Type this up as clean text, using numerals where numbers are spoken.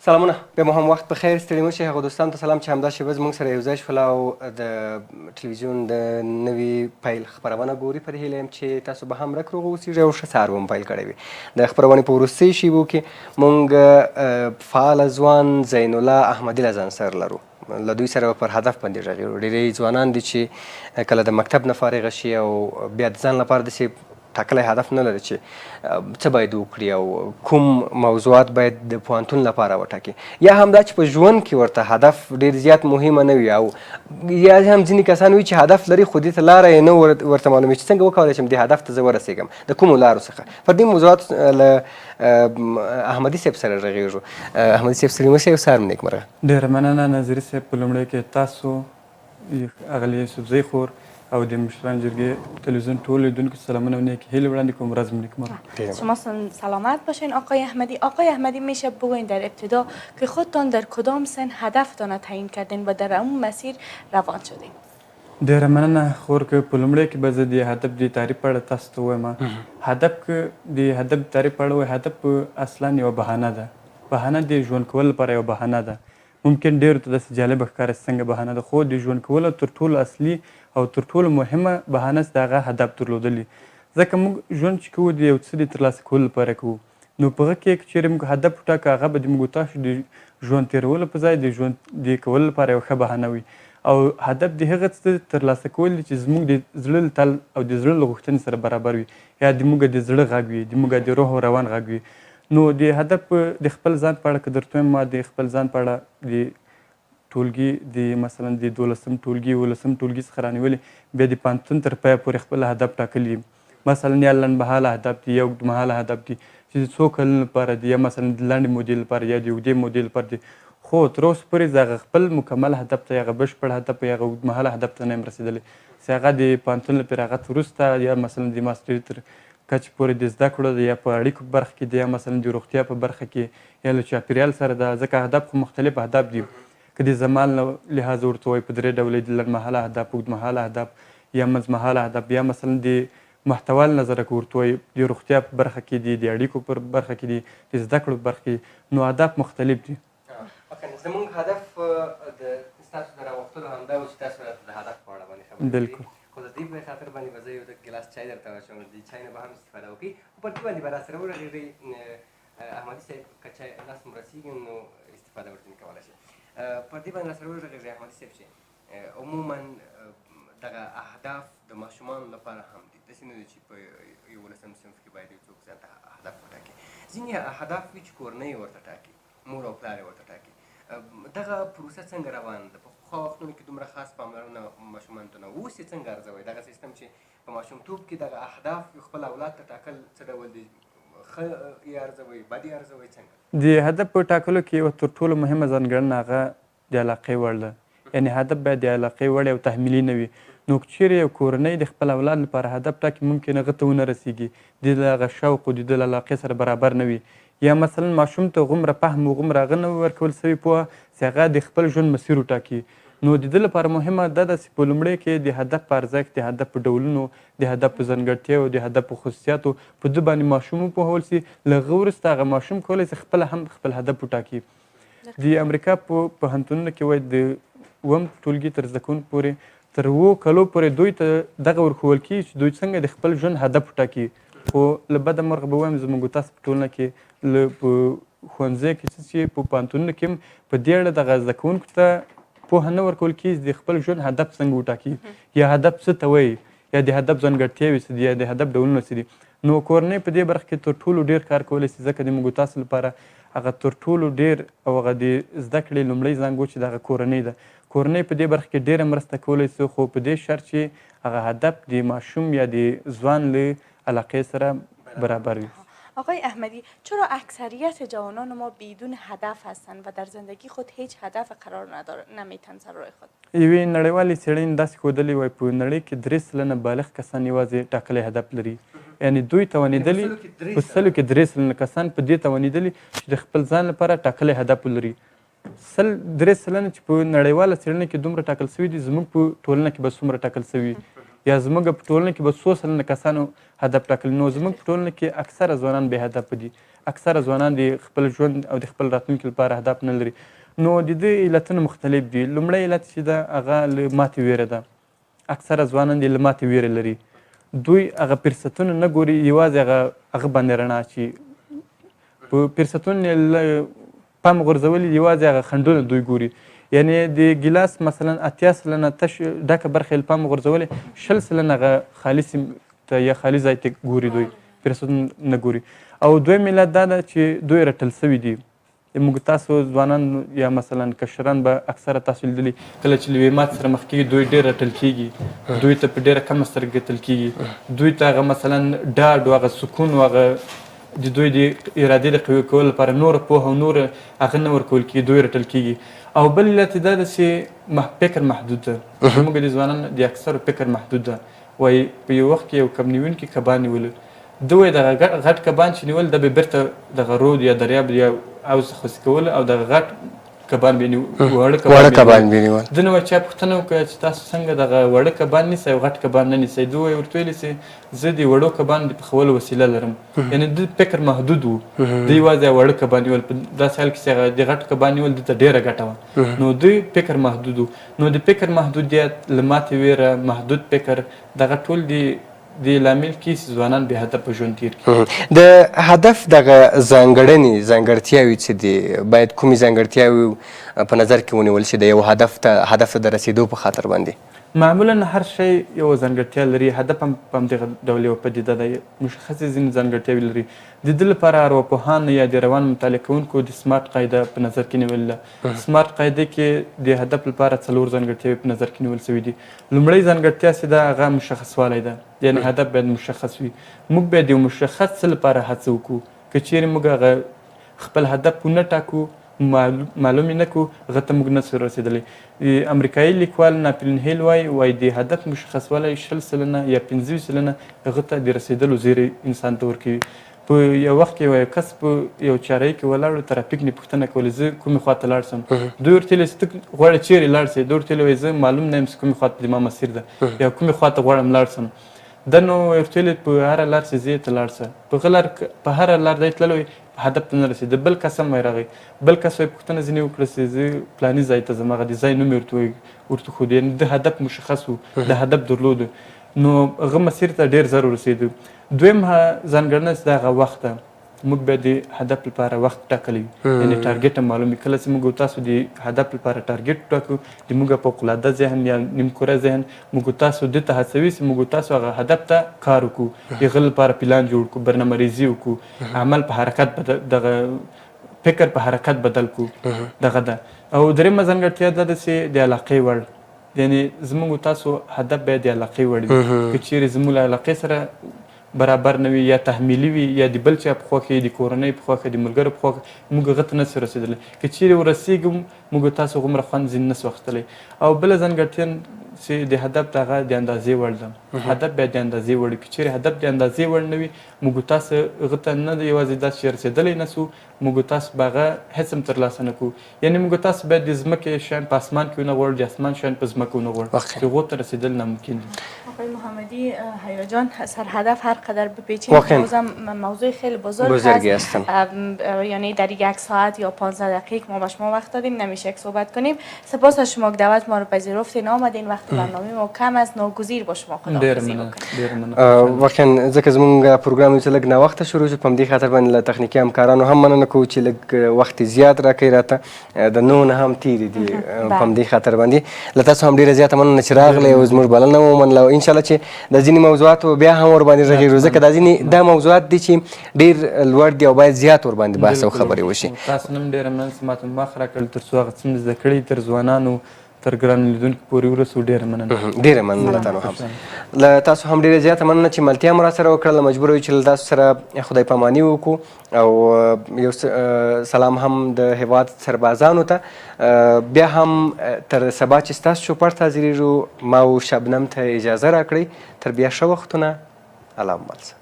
سلامونه، بیا مو هم وخت په خیر. ستړي مه شئ. هغو دوستانو ته سلام چې همدا شېبه زموږ سره یو ځای شول او د ټلویزیون د نوي پیل خپرونه ګوري. په دې هیله یم چې تاسو به هم رک روغ اوسېږئ او ښه سهار به مو پیل کړی وي. د خپرونې په وروستیو شېبو کې موږ فعاله ځوان زین الله احمدي له ځان سره لرو. له دوی سره به پر هدف باندې غږېږو. ډېری ځوانان دي چې کله د مکتب نه فارغه شي او بیا د ځان لپاره داسې ټاکلی هدف نه لري چې څه باید وکړي او کوم موضوعات باید د پوهنتون لپاره وټاکي، یا هم دا چې په ژوند کې ورته هدف ډېر زیات مهمه نه وي، او یا هم ځینې کسان وي چې هدف لري خو دې ته لاره یې نه ورته معلومه چې څنګه وکولی شم دې هدف ته زه ورسېږم، د کومو لارو څخه. پر دې موضوعات له احمدي صاحب سره غږېږو. احمدي صاحب ستړي مه شئ او سهار مو نیکمرغه. ډېره مننه ناظري صاحب. په لومړی کې تاسو اغلې یوسفزۍ خور او د مشران جرگه تلویزیون ټول لیدونکو سلامونه و نیکی هیله وړاندې کوم. ورځ مو نیکمرغه. شما سلامت باشین آقای احمدی. آقای احمدی میشه بگوین در ابتدا که خودتان در کدام سن هدفتان را تعیین کردین و در اون مسیر روان شدین؟ ډېره مننه خور که په لومړی کې به زه د هدف د تعریف په اړه تاسو ته ووایم. هدف که د هدف تعریف په اړه وایي، هدف اصلا یوه بهانه ده. بهانه د ژوند کولو لپاره یوه بهانه ده. ممکن ډېرو ته داسې جالبه ښکاري چې څنګه بهانه ده، خو د ژوند کولو تر ټولو اصلي او تر ټولو مهمه بهانه چې د هغه هدف درلودل دي. ځکه موږ ژوند چې کوو د یو څه د ترلاسه کولو لپاره کوو، نو په هغه کې که چېرې موږ هدف وټاکو، هغه به د موږ تاسو د ژوند تېرولو په ځای د ژوند د کولو لپاره یوه ښه بهانه وي. او هدف د هغه څه ترلاسه کول دي چې زموږ د زړه له تل او د زړه له غوښتنې سره برابر وي، یا د موږ د زړه غږ وي، د موږ د روح او روان غږ وي. نو د هدف د خپل ځان په اړه که درته وایم، ما د خپل ځان په اړه د ټولګي د مثلا د 12م ټولګي 11م ټولګي څخه رانیولې بیا د پوهنتون تر پایه پورې خپل هدف ټاکلي دي. مثلا یا لنډمهاله هدف دي، یا اوږدمهاله هدف دي چې د څو کلونو لپاره دي، یا مثلا د لنډې مودې لپاره، یا د اوږدې مودې لپاره دي. خو تر اوسه پورې زه هغه خپل مکمل هدف ته، هغه بشپړ هدف یا هغه اوږدمهاله هدف ته نه یم رسېدلی چې هغه د پوهنتون له فراغت وروسته، یا مثلا د ماسټري تر کچې پورې د زده کړو ده، یا په اړیکو په برخه کې ده، یا مثلا د روغتیا په برخه کې، یا له چاپېریال سره ده. ځکه هدف خو مختلف اهداف دي. که د زمان له لحاظ ورته وایي په 3 ډوله دي: لنډمهاله اهداف، اوږدمهاله اهداف، یا منځمهاله اهداف. یا مثلا د محتوا له نظره که ورته وایي د روغتیا په برخه کې دي، د اړیکو په برخه کې دي، د زده کړو په برخه کې، نو اهداف مختلف دي. زموږ هدف ستاسو د راوښتلو همدا و چې تاسو راته د هدف په اړه باندې خبرې وکړئ. بالکل. خو د دې په خاطر باندې به زه یو ګیلاس چای درته واچوم، د چای نه به هم استفاده وکړئ. خو په دې باندې به راسره وغږېږئ. احمدي صاحب که چای لاس مو رسېږي نو استفاده ورته کولی شئ. پر دې باندې راسره وغږېږئ احمدي صاحب چې عموما دغه اهداف د ماشومانو لپاره هم دي. داسې نه ده چې په 11م صنف کې باید یو څوک ځان ته اهداف وټاکي. ځینې اهداف وي چې کورنۍ ورته ټاکي، مور او پلار یې ورته ټاکي. دغه پروسه څنګه روانه ده؟ پخوا وختونو کې دومره خاص پاملرنه ماشومانو ته نه وه. اوس یې څنګه ارزوئ دغه سیستم چې په ماشومتوب کې دغه اهداف خپل اولاد ته ټاکل څه ډول دي؟ ښه یې ارزوئ، بد یې ارزوئ، څنګه؟ د هدف په ټاکلو کې یوه تر ټولو مهمه ځانګړنه هغه د علاقې وړ ده. یعنې هدف باید د علاقې وړ او تحمیلي نه وي. نو که چیرې یو کورنۍ د خپل اولاد لپاره هدف ټاکي، ممکن هغه ته ونه رسېږي، د ده هغه شوق او د ده له علاقې سره برابر نه وي، یا مثلا ماشوم ته غومره فهم او غومره هغه نه ورکول سوي پوهه چې هغه د خپل ژوند مسیر وټاکي. نو د ده لپاره مهمه دا ده چې په لومړی کې د هدف په ارزښت، د هدف په ډولونو، د هدف په ځانګړتیاو، د هدف په خصوصیاتو په ده باندې ماشوم وپوهول سي. له هغه وروسته هغه ماشوم کولی سي خپله هم خپل هدف وټاکي. د امریکا په پوهنتونونو کې وایي د 2م ټولګي تر زده کوونکو پورې تر 7 کالو پورې دوی ته دغه ورښوول کېږي چې دوی څنګه د خپل ژوند هدف وټاکي. خو له بده مرغه به ووایم زموږ تاسو په ټولنه کې په ښوونځیو کې چې په پوهنتونونو کې هم په دې اړه دغه زده کوونکو ته پوهه نه ورکول کېږي د خپل ژوند هدف څنګه وټاکي، یا هدف څه ته وایي، یا د هدف ځانګړتیاوې څه دي، یا د هدف ډولونه څه دي. نو کورنۍ په دې برخه کې تر ټولو ډېر کار کولی شي، ځکه د موږ تاسو لپاره هغه تر ټولو ډېر او هغه د زده کړې لومړی زانګو چې دغه کورنۍ ده. کورنۍ په دې برخه کې ډېره مرسته کولی شي، خو په دې شرط چې هغه هدف د ماشوم یا د ځوان له علاقې سره برابر وي. آقای احمدی، چرا اکثریت جوانان ما بدون هدف هستند و در زندگی خود هیچ هدف قرار نمیتن سر راه خود؟ یوې نړیوالې څېړنې داسې ښودلې وایي په نړۍ کې 3 بالغ کسان یوازې ټاکلی هدف لري. یعنې دوی توانېدلي په 100 کې 3 کسان په دې توانېدلي چې د خپل ځان لپاره ټاکلی هدف ولري. 3 چې په نړیواله څېړنه کې دومره ټاکل سوي دي، زموږ په ټولنه کې به څومره ټاکل سوي؟ یا زموږ په ټولنه کې به 100 کسانو هدف ټاکلی. نو زموږ په ټولنه کې اکثره ځوانان بې هدفه دي، اکثره ځوانان د خپل ژوند او د خپل راتلونکي لپاره هدف نه لري. نو د دې علتونه مختلف دي. لومړی علت چې ده هغه له ماتې ویره ده. اکثره ځوانان د له ماتې ویره لري. دوی هغه فرصتونه نه ګوري، یوازې هغه باندې رڼا چې په فرصتونو پام غورځولي، یوازې هغه خنډونه دوی ګوري. یعنې د ګیلاس مثلا 80 سلنه تش ډکه برخه یې پام غورځولې، 20 سلنه هغه خالي سیمې ته یا خالي ځای ته ګوري، دوی فرصتونه نه ګوري. او دویم علت دا ده چې دوی رټل سوي دي. موږ تاسو ځوانان یا مثلا کشران به اکثره تاسو لیدلي، کله چې له یوې ماتې سره مخ کېږي دوی ډېر رټل کېږي، دوی ته په ډېره کمه سترګه کتل کېږي، دوی ته هغه مثلا ډاډ او هغه سکون او هغه د دوی د ارادې د قوي کولو لپاره نوره پوهه او نوره هغه نه ورکول کېږي، دوی رټل کېږي. او بل علت دا ده چې فکر محدود ده. زموږ د ځوانانو د اکثرو فکر محدود ده. وایي په یو وخت کې یو کب نیونکي کبان نیولو، ده وایي دغه غټ کبان چې نیول ده به بیرته دغه رود یا دریاب یا حوض خوسي کول، او دغه غټ کبان به وړه کبان به نیول. ده نه وایي چا پوښتنه وکړه چې تاسو څنګه دغه وړه کبان نیسئ او غټ کبان نه نیسئ؟ ده وایي ورته ویلي چې زه د وړو کبانو د پخولو وسیله لرم. یعنې ده فکر محدود و، ده یوازې وړه کبان نیول. په داسې حال کې چې هغه د غټ کبان نیول ده ته ډېره ګټه وه. نو دوی فکر محدود و. نو د فکر محدودیت، له ماتې ویره، محدود فکر، دغه ټول د لامل کیږي چې ځوانان بې هدفه ژوند تېر کړي. د هدف دغه ځانګړتیاوې چې دي باید کومې ځانګړتیاوې په نظر کې ونیول شي د یو هدف ته د رسیدو په خاطر باندې؟ معمولا هر شی یو ځانګړتیا لري. هدف هم په همدغه ډول یوه پدیده ده، مشخصې ځینې ځانګړتیاوې لري. د دې لپاره ارواپوهانو یا د روان مطالعه کوونکو د سمارټ قاعده په نظر کې نیولې ده. سمارټ قاعده کې د هدف لپاره 4 ځانګړتیاوې په نظر کې نیول شوي دي. لومړی ځانګړتیا چې ده هغه مشخصوالی ده، یعنې هدف باید مشخص وي. موږ باید یو مشخص څه لپاره هڅه وکړو. که چیرې موږ هغه خپل هدف ونه ټاکو، معلوم یې نه کړو، هغه ته موږ نسو رسېدلی. امریکایي لیکوال ناپلیون هیل وایي د هدف مشخصوالی 20 سلنه یا 25 سلنه هغه ته د رسېدلو زیری انسان ته ورکوي. په یو وخت کې یو کس په یو چارهیي کې ولاړ و، ترافیک نه پوښتنه کوله زه کومې خوا ته لاړ سم؟ دوی ورته ویل چې ته غواړې چیرې لاړ سې؟ دوی ورته ویل زه معلوم نه یم چې کومې خوا ته زما مسیر ده یا کومې خوا ته غواړم لاړ سم. ده نو ورته ویل په هره لار چې ځې ته لاړ سه. په هره لار دی تللی، هدف ته نه رسېده. بل کس هم راغی، بل کس وایي پوښتنه ځینې وکړه چې زه پلاني ځای ته ځم، هغه د ځای نوم یې ورته ښود. یعنې د هدف مشخص و، د هدف درلودو، نو هغه مسیر ته ډېر زر ورسېدو. دویم ځانګړنه چې د هغه وخت ده، موږ باید د هدف لپاره وخت ټاکلی وي، یعنې ټارګېټ هم معلوم وي. کله چې موږ تاسو د هدف لپاره ټارګېټ ټاکو، د موږ فوقالعاده ذهن یا نیمکره ذهن موږ تاسو دې ته هڅوي چې موږ تاسو هغه هدف ته کار وکړو، د هغه لپاره پلان جوړ کړو، برنامه ریزي وکړو، عمل په حرکت دغه فکر په حرکت بدل کړو. دغه ده. او درېیمه ځانګړتیا دا ده چې د علاقې وړ، یعنې زموږ تاسو هدف باید د علاقې وړ وي. که چیرې زموږ له علاقې سره برابر نه وي یا تحمیلي وي یا د بل چا په خوښه، د کورنۍ په خوښه، د ملګرو په خوښه، موږ هغه ته نسو رسېدلی. که چیرې ورسېږو موږ تاسو هغومره خوند ځینې نسو اخیستلی. او بله ځانګړتیا چې د هدف د هغه د اندازې وړ ده. هدف باید د اندازې وړ وي. که چیرې هدف د اندازې وړ نه وي، موږ تاسو هغه ته نه یوازې داسې چې رسېدلی نسو، موږ تاسو به هغه هېڅ هم ترلاسه نه کړو. یعنې موږ تاسو باید د ځمکې شیان په اسمان کې ونه غواړو، د اسمان شیان په ځمکه ونه غواړو، چې هغو ته رسېدل ناممکن دي. آقای محمدی، هیجان سرهدف هر قدر بپیچیم بازم موضوع خیلی بزرگی هستن. یعنی در یک ساعت یا 15 دقیقه ما به شما وقت دادیم، نمیشه که صحبت کنیم. سپاس از شما که دعوت ما رو پذیرفتین آمدین. وقت برنامه ما کم است، ناگزیر با شما خداحافظی میکنیم. واقعا ځکه زموږ پروګرام چې لږ ناوخته شروع شو، په همدې خاطر باندې له تخنیکي همکارانو هم مننه کوو چې لږ وخت زیات راکوي راته، د 9 نه هم تېرې دي. په همدې خاطر باندې له تاسو هم ډېره زیاته مننه چې راغلی او زموږ بلنه ومنله. او انشاءالله چې د ځینې موضوعاتو بیا هم ورباندې غږېږو، ځکه دا موضوعات دي چې ډېر لوړ دي او باید زیات ورباندې بحث او خبرې وشي. تاسو نن ډېره مننه چې ماته وخت راکړل تر څو هغه څه مې زده کړي تر ځوانانو تر ګرانو لیدونکو پورې ورسو. ډېره مننه. ډېره مننه له تاسو هم. له تاسو هم ډېره زیاته مننه چې ملتیا مو راسره وکړله. مجبور یو چې له تاسو سره خدای پاماني وکړو او یو سلام هم د هېواد سربازانو ته. بیا هم تر سبا چې ستاسو چوپړ ته حاضرېږو، ما او شبنم ته اجازه راکړئ. تر بیا ښه وختونه. الله مو مل شه.